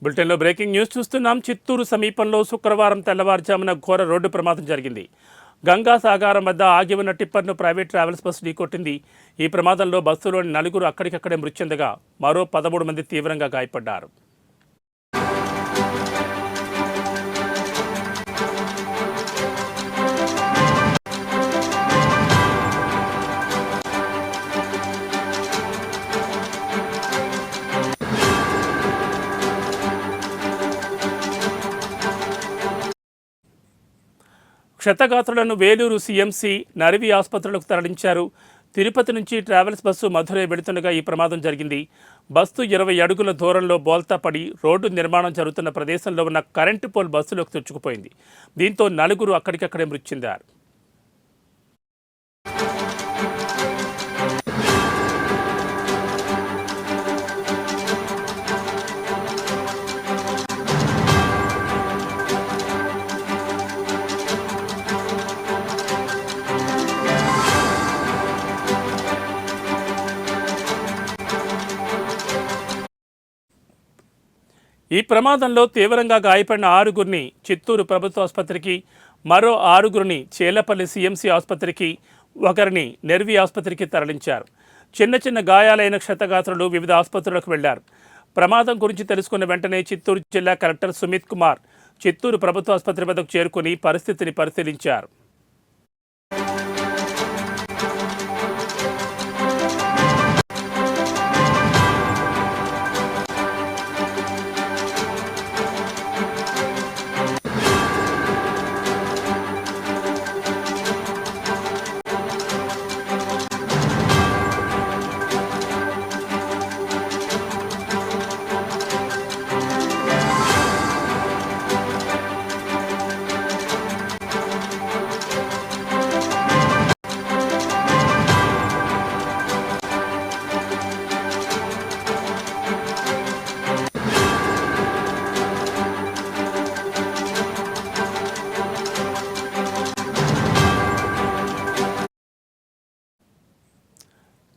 బులెటిన్లో breaking news చూస్తున్నాం. చిత్తూరు సమీపంలో శుక్రవారం తెల్లవారుజామున ఘోర రోడ్డు ప్రమాదం జరిగింది. గంగా సాగరం వద్ద ఆగి ఉన్న టిప్పర్ను ప్రైవేట్ ట్రావెల్స్ బస్సు ఢీకొట్టింది. ఈ ప్రమాదంలో బస్సులోని 4 అక్కడికక్కడే మృతి చెందగా మరో 13 మంది తీవ్రంగా గాయపడ్డారు. క్షతగాత్రులను వేలూరు సీఎంసీ నరివి ఆసుపత్రులకు తరలించారు. తిరుపతి నుంచి ట్రావెల్స్ బస్సు మధురై వెళుతుండగా ఈ ప్రమాదం జరిగింది. బస్సు 20 అడుగుల దూరంలో బోల్తా పడి రోడ్డు నిర్మాణం జరుగుతున్న ప్రదేశంలో ఉన్న కరెంటు పోల్ బస్సులోకి తెచ్చుకుపోయింది. దీంతో 4 అక్కడికక్కడే మృతి చెందారు. ఈ ప్రమాదంలో తీవ్రంగా గాయపడిన 6గురిని చిత్తూరు ప్రభుత్వ ఆసుపత్రికి, మరో 6గురిని చేలపల్లి సీఎంసీ ఆసుపత్రికి, ఒకరిని నెర్వి ఆసుపత్రికి తరలించారు. చిన్న గాయాలైన క్షతగాత్రులు వివిధ ఆసుపత్రులకు వెళ్లారు. ప్రమాదం గురించి తెలుసుకున్న వెంటనే చిత్తూరు జిల్లా కలెక్టర్ సుమిత్ కుమార్ చిత్తూరు ప్రభుత్వ ఆసుపత్రి వద్దకు చేరుకుని పరిస్థితిని పరిశీలించారు.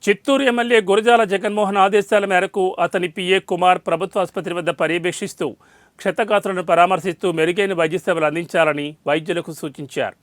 చిత్తూరు ఎమ్మెల్యే గురజాల జగన్మోహన్ ఆదేశాల మేరకు అతని పిఏ కుమార్ ప్రభుత్వ ఆసుపత్రి వద్ద పర్యవేక్షిస్తూ క్షతగాత్రులను పరామర్శిస్తూ మెరుగైన వైద్య సేవలు అందించాలని వైద్యులకు సూచించారు.